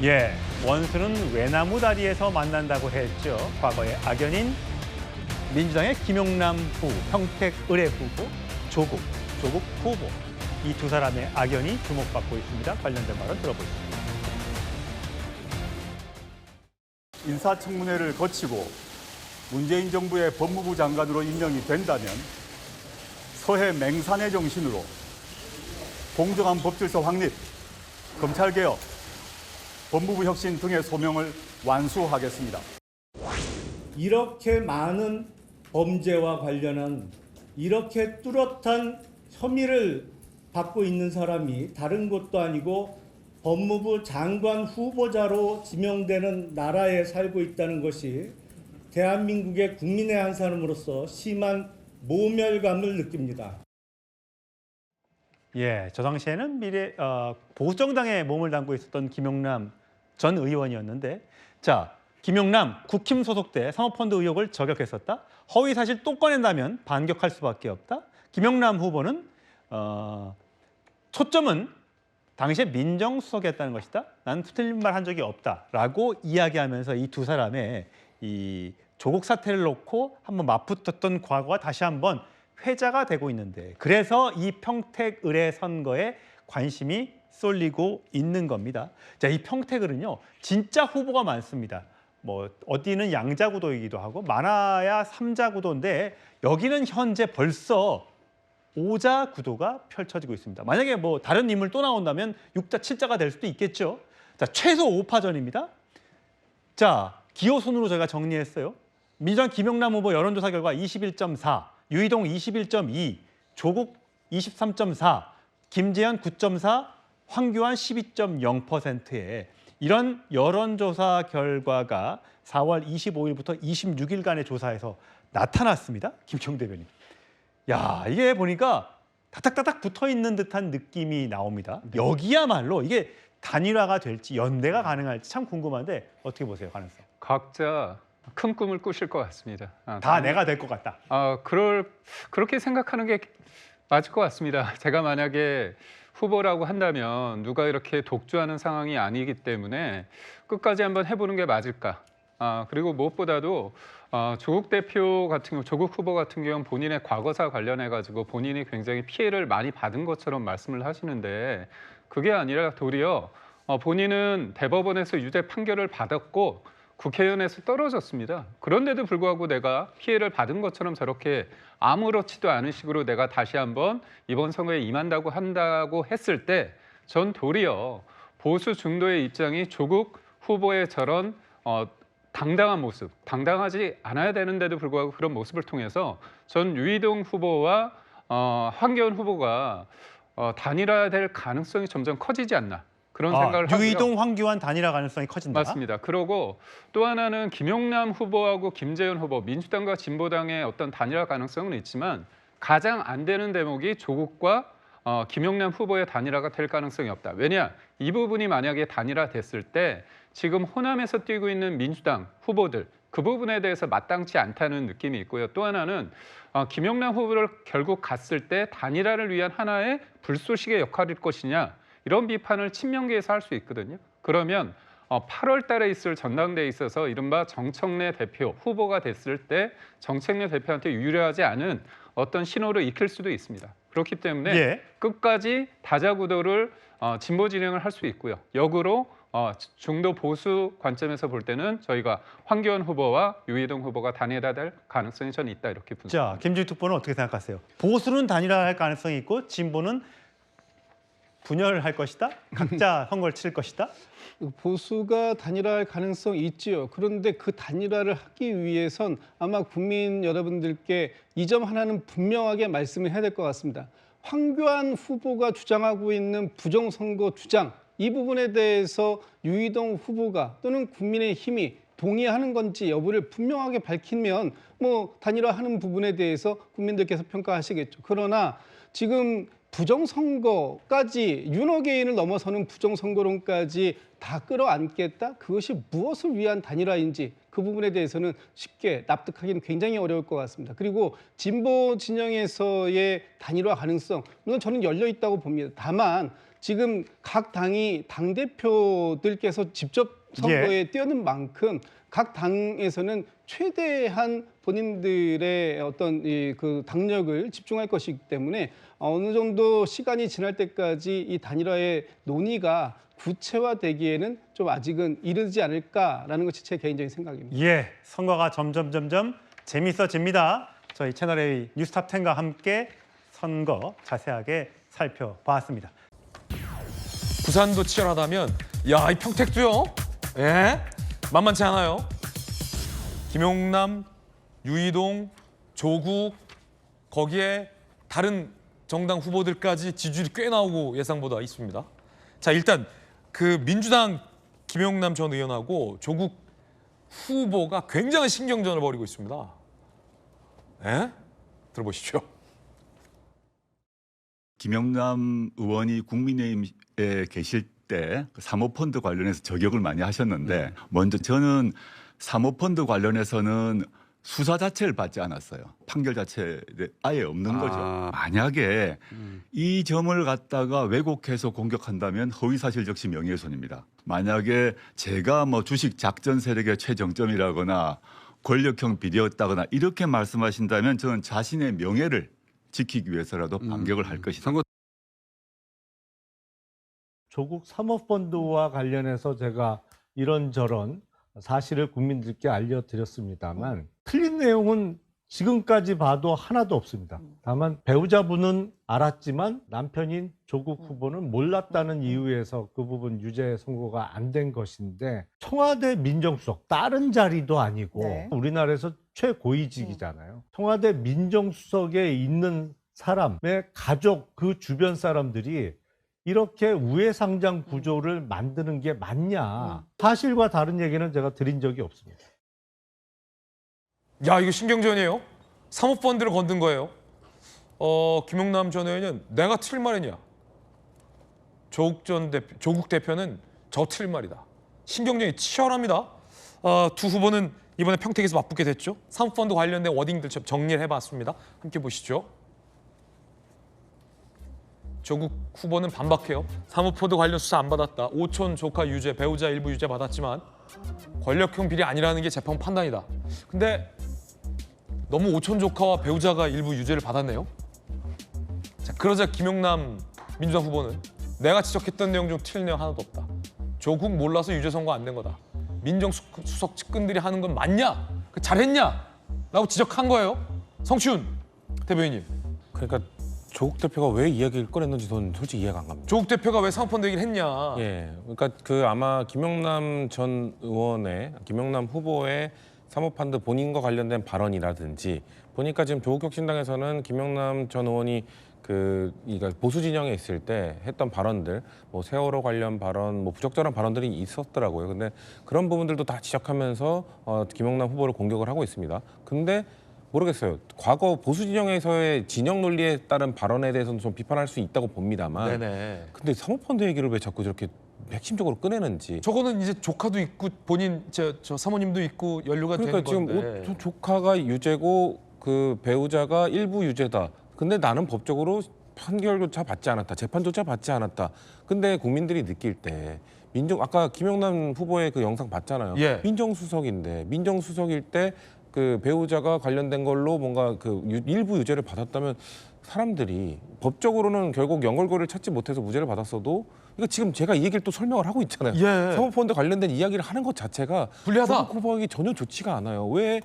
예, 원수는 외나무 다리에서 만난다고 했죠. 과거의 악연인 민주당의 김용남 후보, 평택 의뢰 후보, 조국 후보. 이 두 사람의 악연이 주목받고 있습니다. 관련된 발언 들어보겠습니다. 인사청문회를 거치고 문재인 정부의 법무부 장관으로 임명이 된다면 서해 맹산의 정신으로 공정한 법질서 확립, 검찰개혁, 법무부 혁신 등의 소명을 완수하겠습니다. 이렇게 많은 범죄와 관련한 이렇게 뚜렷한 혐의를 받고 있는 사람이 다른 곳도 아니고 법무부 장관 후보자로 지명되는 나라에 살고 있다는 것이 대한민국의 국민의 한 사람으로서 심한 모멸감을 느낍니다. 예, 저 당시에는 보수정당에 몸을 담고 있었던 김용남 전 의원이었는데, 자, 김용남 국힘 소속대 사모펀드 의혹을 저격했었다. 허위사실 또 꺼낸다면 반격할 수밖에 없다. 김용남 후보는 초점은 당시에 민정수석이었다는 것이다. 나는 틀린 말 한 적이 없다라고 이야기하면서 이 두 사람의 이 조국 사태를 놓고 한번 맞붙었던 과거가 다시 한번 회자가 되고 있는데, 그래서 이 평택 의뢰 선거에 관심이 쏠리고 있는 겁니다. 자, 이 평택을은요 진짜 후보가 많습니다. 뭐 어디는 양자구도이기도 하고 많아야 삼자구도인데 여기는 현재 벌써 5자 구도가 펼쳐지고 있습니다. 만약에 뭐 다른 인물 또 나온다면 6자, 7자가 될 수도 있겠죠. 자, 최소 5파전입니다. 자, 기호순으로 저희가 정리했어요. 민주당 김용남 후보 여론조사 결과 21.4, 유이동 21.2, 조국 23.4, 김재현 9.4, 황교안 12.0%에 이런 여론조사 결과가 4월 25일부터 26일간의 조사에서 나타났습니다. 김청 대변인. 야, 이게 보니까 다닥다닥 붙어있는 듯한 느낌이 나옵니다. 여기야말로 이게 단일화가 될지 연대가 가능할지 참 궁금한데 어떻게 보세요, 가능성? 각자 큰 꿈을 꾸실 것 같습니다. 다 내가 될 것 같다. 그렇게 생각하는 게 맞을 것 같습니다. 제가 만약에 후보라고 한다면 누가 이렇게 독주하는 상황이 아니기 때문에 끝까지 한번 해보는 게 맞을까. 그리고 무엇보다도 조국 후보 같은 경우는 본인의 과거사 관련해 가지고 본인이 굉장히 피해를 많이 받은 것처럼 말씀을 하시는데, 그게 아니라 도리어 본인은 대법원에서 유죄 판결을 받았고 국회의원에서 떨어졌습니다. 그런데도 불구하고 내가 피해를 받은 것처럼 저렇게 아무렇지도 않은 식으로 내가 다시 한번 이번 선거에 임한다고 한다고 했을 때, 전 도리어 보수 중도의 입장이 조국 후보의 저런 당당한 모습, 당당하지 않아야 되는데도 불구하고 그런 모습을 통해서 전 유이동 후보와 황교안 후보가 단일화될 가능성이 점점 커지지 않나, 그런 생각을 하고요. 유이동, 황교안 단일화 가능성이 커진다. 맞습니다. 그러고 또 하나는 김용남 후보하고 김재현 후보, 민주당과 진보당의 어떤 단일화 가능성은 있지만 가장 안 되는 대목이 조국과 김용남 후보의 단일화가 될 가능성이 없다. 왜냐? 이 부분이 만약에 단일화됐을 때 지금 호남에서 뛰고 있는 민주당 후보들, 그 부분에 대해서 마땅치 않다는 느낌이 있고요. 또 하나는 김용남 후보를 결국 갔을 때 단일화를 위한 하나의 불쏘시개 역할일 것이냐, 이런 비판을 친명계에서 할 수 있거든요. 그러면 8월 달에 있을 전당대회에 있어서 이른바 정청래 대표 후보가 됐을 때 정청래 대표한테 유리하지 않은 어떤 신호를 익힐 수도 있습니다. 그렇기 때문에 예. 끝까지 다자구도를 진보 진행을 할 수 있고요. 역으로 중도 보수 관점에서 볼 때는 저희가 황교안 후보와 유이동 후보가 단일화될 가능성이 저는 있다, 이렇게 분석합니다. 자, 김주희 특보는 어떻게 생각하세요? 보수는 단일화할 가능성이 있고 진보는 분열할 것이다? 각자 선거를 치를 것이다? 보수가 단일화할 가능성이 있지요. 그런데 그 단일화를 하기 위해선 아마 국민 여러분들께 이 점 하나는 분명하게 말씀을 해야 될 것 같습니다. 황교안 후보가 주장하고 있는 부정선거 주장, 이 부분에 대해서 유이동 후보가 또는 국민의힘이 동의하는 건지 여부를 분명하게 밝히면 뭐 단일화하는 부분에 대해서 국민들께서 평가하시겠죠. 그러나 지금 부정선거까지 윤호개인을 넘어서는 부정선거론까지 다 끌어안겠다? 그것이 무엇을 위한 단일화인지 그 부분에 대해서는 쉽게 납득하기는 굉장히 어려울 것 같습니다. 그리고 진보 진영에서의 단일화 가능성, 물론 저는 열려 있다고 봅니다. 다만 지금 각 당이 당 대표들께서 직접 선거에 뛰어든 만큼 각 당에서는 최대한 본인들의 어떤 그 당력을 집중할 것이기 때문에 어느 정도 시간이 지날 때까지 이 단일화의 논의가 구체화되기에는 좀 아직은 이르지 않을까라는 것이 제 개인적인 생각입니다. 예, 선거가 점점 재밌어집니다. 저희 채널A 뉴스탑 10과 함께 선거 자세하게 살펴봤습니다. 부산도 치열하다면 야, 이 평택도요? 예? 만만치 않아요. 김용남, 유이동, 조국 거기에 다른 정당 후보들까지 지지율이 꽤 나오고 예상보다 있습니다. 자, 일단 그 민주당 김용남 전 의원하고 조국 후보가 굉장한 신경전을 벌이고 있습니다. 예? 들어보시죠. 김영남 의원이 국민의힘에 계실 때 사모펀드 관련해서 저격을 많이 하셨는데 먼저 저는 사모펀드 관련해서는 수사 자체를 받지 않았어요. 판결 자체에 아예 없는 거죠. 만약에 이 점을 갖다가 왜곡해서 공격한다면 허위사실적시 명예훼손입니다. 만약에 제가 뭐 주식 작전 세력의 최정점이라거나 권력형 비리였다거나 이렇게 말씀하신다면 저는 자신의 명예를 지키기 위해서라도 반격을 할 것이다. 조국 사모펀드와 관련해서 제가 이런저런 사실을 국민들께 알려드렸습니다만 틀린 내용은 지금까지 봐도 하나도 없습니다. 다만 배우자분은 알았지만 남편인 조국 후보는 몰랐다는 이유에서 그 부분 유죄 선고가 안 된 것인데 청와대 민정수석 다른 자리도 아니고 네. 우리나라에서 최고위직이잖아요. 청와대 민정수석에 있는 사람의 가족 그 주변 사람들이 이렇게 우회상장 구조를 만드는 게 맞냐. 사실과 다른 얘기는 제가 드린 적이 없습니다. 야, 이거 신경전이에요. 사모펀드를 건든 거예요. 김용남 전 의원은 내가 틀린 말이냐. 조국 대표는 저 틀린 말이다. 신경전이 치열합니다. 두 후보는 이번에 평택에서 맞붙게 됐죠. 사모펀드 관련된 워딩들 좀 정리를 해봤습니다. 함께 보시죠. 조국 후보는 반박해요. 사모펀드 관련 수사 안 받았다. 오촌 조카 유죄, 배우자 일부 유죄 받았지만 권력형 비리 아니라는 게 재판 판단이다. 근데 너무 오촌 조카와 배우자가 일부 유죄를 받았네요. 자, 그러자 김용남 민주당 후보는 내가 지적했던 내용 중 틀린 내용 하나도 없다. 조국 몰라서 유죄 선고 안 된 거다. 민정수석 측근들이 하는 건 맞냐? 잘했냐? 라고 지적한 거예요. 성춘 대변인님. 그러니까 조국 대표가 왜 이야기를 꺼냈는지 저는 솔직히 이해가 안 갑니다. 조국 대표가 왜 사모펀드 얘기를 했냐? 예, 그러니까 그 아마 김용남 전 의원의 김용남 후보의 사모펀드 본인과 관련된 발언이라든지 보니까 지금 조국혁신당에서는 김용남 전 의원이 그러니까 보수 진영에 있을 때 했던 발언들, 뭐 세월호 관련 발언, 뭐 부적절한 발언들이 있었더라고요. 근데 그런 부분들도 다 지적하면서 김용남 후보를 공격을 하고 있습니다. 근데 모르겠어요. 과거 보수 진영에서의 진영 논리에 따른 발언에 대해서는 좀 비판할 수 있다고 봅니다만. 네네. 근데 사모펀드 얘기를 왜 자꾸 저렇게 핵심적으로 꺼내는지. 저거는 이제 조카도 있고 본인 저 사모님도 있고 연루가 그러니까 된 건데. 지금 조카가 유죄고 그 배우자가 일부 유죄다. 근데 나는 법적으로 판결조차 받지 않았다. 재판조차 받지 않았다. 근데 국민들이 느낄 때 아까 김용남 후보의 그 영상 봤잖아요. 예. 민정수석일 때 그 배우자가 관련된 걸로 뭔가 그 일부 유죄를 받았다면 사람들이 법적으로는 결국 연결고리를 찾지 못해서 무죄를 받았어도 이거 지금 제가 이 얘기를 또 설명을 하고 있잖아요. 예. 사모펀드 관련된 이야기를 하는 것 자체가 불리하다. 조국 후보에게 전혀 좋지가 않아요. 왜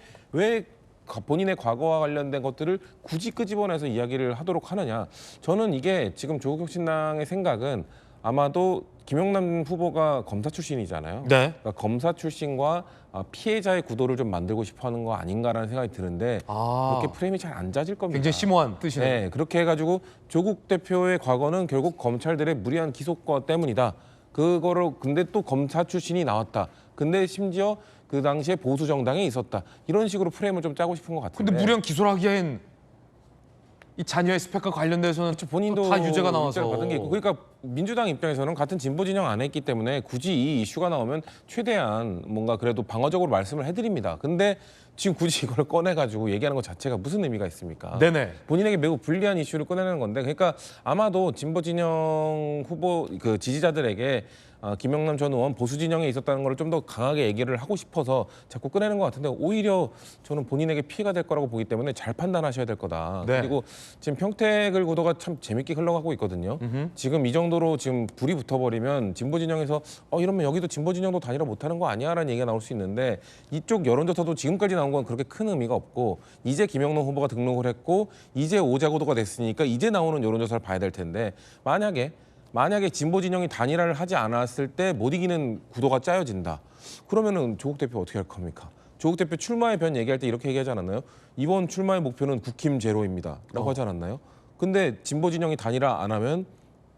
본인의 과거와 관련된 것들을 굳이 끄집어내서 이야기를 하도록 하느냐. 저는 이게 지금 조국혁신당의 생각은 아마도 김용남 후보가 검사 출신이잖아요. 네. 그러니까 검사 출신과 피해자의 구도를 좀 만들고 싶어하는 거 아닌가라는 생각이 드는데 그렇게 프레임이 잘 안 짜질 겁니다. 굉장히 심오한 뜻이네요. 네, 그렇게 해가지고 조국 대표의 과거는 결국 검찰들의 무리한 기소과 때문이다. 근데 또 검사 출신이 나왔다. 근데 심지어 그 당시에 보수 정당에 있었다. 이런 식으로 프레임을 좀 짜고 싶은 것 같은데. 근데 무리한 기소를 하기엔 이 자녀의 스펙과 관련돼서는 본인도 다 유죄가 나와서 유죄를 받은 게 있고, 그러니까 민주당 입장에서는 같은 진보 진영 안에 있기 때문에 굳이 이 이슈가 나오면 최대한 뭔가 그래도 방어적으로 말씀을 해드립니다. 근데 지금 굳이 이걸 꺼내가지고 얘기하는 것 자체가 무슨 의미가 있습니까? 네네. 본인에게 매우 불리한 이슈를 꺼내는 건데, 그러니까 아마도 진보 진영 후보 그 지지자들에게 김영남 전 의원 보수 진영에 있었다는 걸 좀 더 강하게 얘기를 하고 싶어서 자꾸 꺼내는 것 같은데, 오히려 저는 본인에게 피해가 될 거라고 보기 때문에 잘 판단하셔야 될 거다. 네. 그리고 지금 평택을 구도가 참 재밌게 흘러가고 있거든요. 지금 이 정도로 지금 불이 붙어버리면 진보 진영에서 이러면 여기도 진보 진영도 단일화 못하는 거 아니야라는 얘기가 나올 수 있는데, 이쪽 여론조사도 지금까지 나온 건 그렇게 큰 의미가 없고, 이제 김영남 후보가 등록을 했고 이제 오자 구도가 됐으니까 이제 나오는 여론조사를 봐야 될 텐데, 만약에 진보 진영이 단일화를 하지 않았을 때 못 이기는 구도가 짜여진다. 그러면은 조국 대표 어떻게 할 겁니까? 조국 대표 출마의 변 얘기할 때 이렇게 얘기하지 않았나요? 이번 출마의 목표는 국힘 제로입니다. 라고 하지 않았나요? 근데 진보 진영이 단일화 안 하면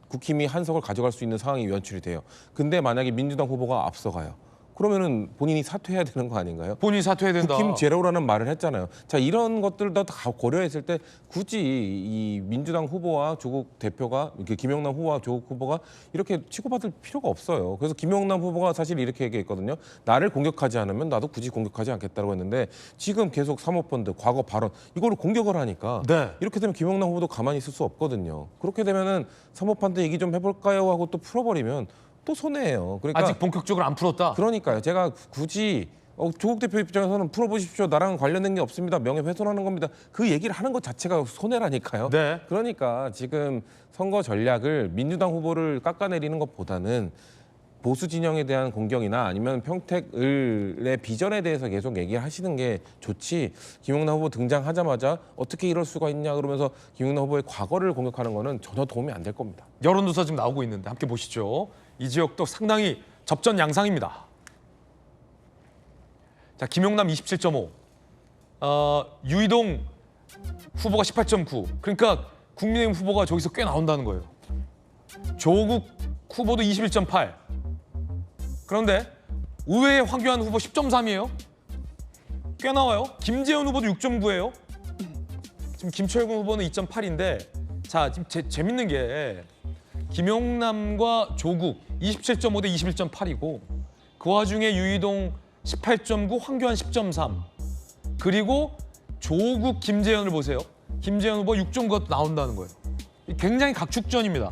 국힘이 한석을 가져갈 수 있는 상황이 연출이 돼요. 근데 만약에 민주당 후보가 앞서가요. 그러면은 본인이 사퇴해야 되는 거 아닌가요? 본인이 사퇴해야 된다. 국힘 제로라는 말을 했잖아요. 자, 이런 것들도 다 고려했을 때 굳이 이 민주당 후보와 조국 대표가, 이렇게 김영남 후보와 조국 후보가 이렇게 치고받을 필요가 없어요. 그래서 김영남 후보가 사실 이렇게 얘기했거든요. 나를 공격하지 않으면 나도 굳이 공격하지 않겠다고 했는데, 지금 계속 사모펀드, 과거 발언 이거를 공격을 하니까 네. 이렇게 되면 김영남 후보도 가만히 있을 수 없거든요. 그렇게 되면은 사모펀드 얘기 좀 해볼까요 하고 또 풀어버리면 또 손해예요. 그러니까 아직 본격적으로 안 풀었다. 그러니까요. 제가 굳이 조국 대표 입장에서는 풀어보십시오. 나랑 관련된 게 없습니다. 명예훼손하는 겁니다. 그 얘기를 하는 것 자체가 손해라니까요. 네. 그러니까 지금 선거 전략을 민주당 후보를 깎아내리는 것보다는 보수 진영에 대한 공격이나 아니면 평택을의 비전에 대해서 계속 얘기를 하시는 게 좋지, 김영남 후보 등장하자마자 어떻게 이럴 수가 있냐 그러면서 김영남 후보의 과거를 공격하는 거는 전혀 도움이 안 될 겁니다. 여론조사 지금 나오고 있는데 함께 보시죠. 이 지역도 상당히 접전 양상입니다. 자, 김용남 27.5, 유이동 후보가 18.9. 그러니까 국민의힘 후보가 저기서 꽤 나온다는 거예요. 조국 후보도 21.8. 그런데 의외의 황교안 후보 10.3이에요. 꽤 나와요. 김재현 후보도 6.9예요. 지금 김철gun 후보는 2.8인데, 자, 지금 재밌는 게 김용남과 조국 27.5 대 21.8이고, 그 와중에 유이동 18.9, 황교안 10.3. 그리고 조국 김재현을 보세요. 김재현 후보 6.9가 나온다는 거예요. 굉장히 각축전입니다.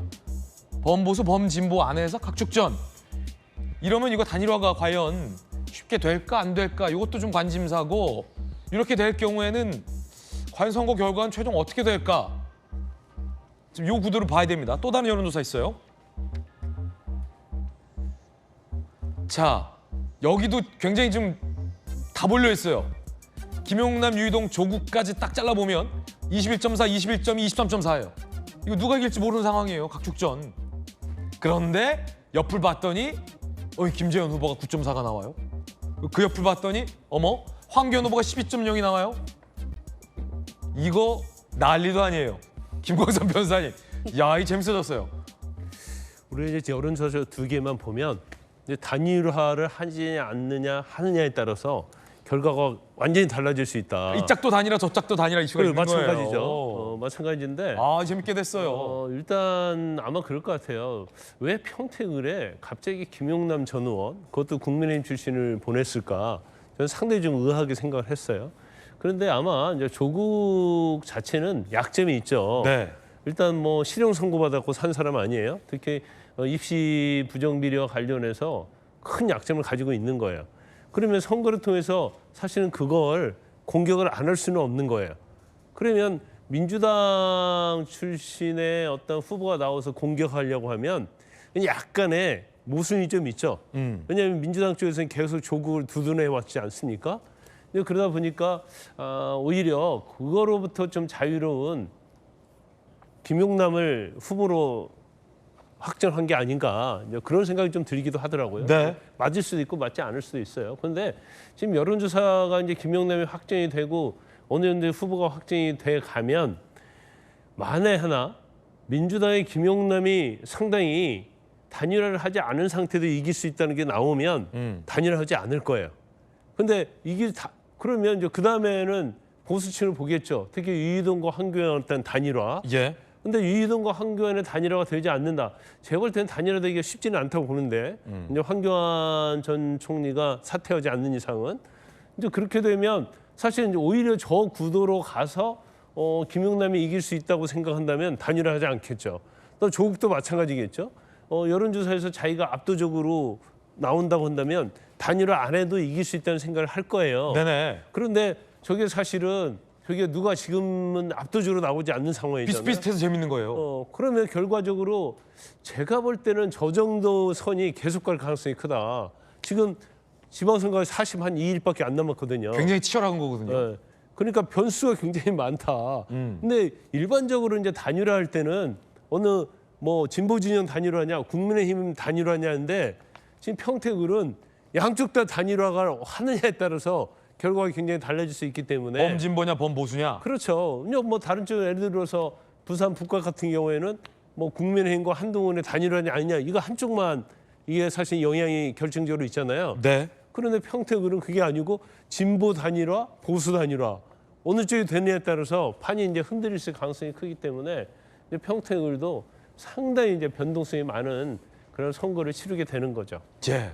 범보수, 범진보 안에서 각축전. 이러면 이거 단일화가 과연 쉽게 될까 안 될까, 이것도 좀 관심사고, 이렇게 될 경우에는 과연 선거 결과는 최종 어떻게 될까? 지금 이 구도를 봐야 됩니다. 또 다른 여론조사 있어요. 자, 여기도 굉장히 좀 다 몰려 있어요. 김용남, 유이동, 조국까지 딱 잘라보면 21.4, 21.2, 23.4예요. 이거 누가 이길지 모르는 상황이에요. 각축전. 그런데 옆을 봤더니 김재현 후보가 9.4가 나와요. 그 옆을 봤더니 황교안 후보가 12.0이 나와요. 이거 난리도 아니에요. 김광선 변호사님. 야, 이 재밌어졌어요. 우리 이제 여론조사 두 개만 보면 이제 단일화를 하지 않느냐 하느냐에 따라서 결과가 완전히 달라질 수 있다. 이 짝도 단일화, 저 짝도 단일화 이슈가 있는 거예요. 마찬가지죠. 마찬가지인데 재밌게 됐어요. 일단 아마 그럴 것 같아요. 왜 평택을에 갑자기 김용남 전 의원, 그것도 국민의힘 출신을 보냈을까? 저는 상당히 좀 의아하게 생각을 했어요. 그런데 아마 이제 조국 자체는 약점이 있죠. 네. 일단 뭐 실형 선고받았고 산 사람 아니에요. 특히 입시 부정비리와 관련해서 큰 약점을 가지고 있는 거예요. 그러면 선거를 통해서 사실은 그걸 공격을 안 할 수는 없는 거예요. 그러면 민주당 출신의 어떤 후보가 나와서 공격하려고 하면 약간의 모순이 좀 있죠. 왜냐하면 민주당 쪽에서는 계속 조국을 두둔해 왔지 않습니까? 그러다 보니까 오히려 그거로부터 좀 자유로운 김용남을 후보로 확정한 게 아닌가, 그런 생각이 좀 들기도 하더라고요. 네. 맞을 수도 있고 맞지 않을 수도 있어요. 그런데 지금 여론조사가 이제 김용남이 확정이 되고 어느 정도 후보가 확정이 돼 가면 만에 하나 민주당의 김용남이 상당히 단일화를 하지 않은 상태도 이길 수 있다는 게 나오면 단일화하지 않을 거예요. 근데 이게 그러면 이제 그 다음에는 보수층을 보겠죠. 특히 유이동과 황교안 어떤 단일화. 예. 근데 유이동과 황교안의 단일화가 되지 않는다. 제가 볼 때는 단일화되기가 쉽지는 않다고 보는데 이제 황교안 전 총리가 사퇴하지 않는 이상은 이제 그렇게 되면 사실 이제 오히려 저 구도로 가서 김용남이 이길 수 있다고 생각한다면 단일화하지 않겠죠. 또 조국도 마찬가지겠죠. 여론조사에서 자기가 압도적으로 나온다고 한다면 단일화 안 해도 이길 수 있다는 생각을 할 거예요. 네네. 그런데 저게 사실은 저게 누가 지금은 압도적으로 나오지 않는 상황이잖아요. 비슷비슷해서 재밌는 거예요. 그러면 결과적으로 제가 볼 때는 저 정도 선이 계속 갈 가능성이 크다. 지금 지방선거가 42일밖에 안 남았거든요. 굉장히 치열한 거거든요. 예. 그러니까 변수가 굉장히 많다. 근데 일반적으로 이제 단일화할 때는 어느 뭐 진보 진영 단일화냐, 국민의힘 단일화냐인데 지금 평택을은 양쪽 다 단일화가 하느냐에 따라서 결과가 굉장히 달라질 수 있기 때문에 범진보냐 범보수냐. 그렇죠. 뭐 다른 쪽 예를 들어서 부산 북각 같은 경우에는 뭐 국민의힘과 한동훈의 단일화냐 아니냐 이거 한쪽만 이게 사실 영향이 결정적으로 있잖아요. 네. 그런데 평택을은 그게 아니고 진보 단일화, 보수 단일화 어느 쪽이 되느냐에 따라서 판이 이제 흔들릴 가능성이 크기 때문에 이제 평택을도 상당히 이제 변동성이 많은 그런 선거를 치르게 되는 거죠. 예.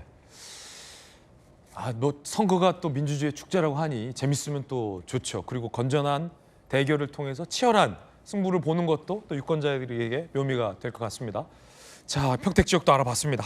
뭐 선거가 또 민주주의의 축제라고 하니 재밌으면 또 좋죠. 그리고 건전한 대결을 통해서 치열한 승부를 보는 것도 또 유권자들에게 묘미가 될 것 같습니다. 자, 평택 지역도 알아봤습니다.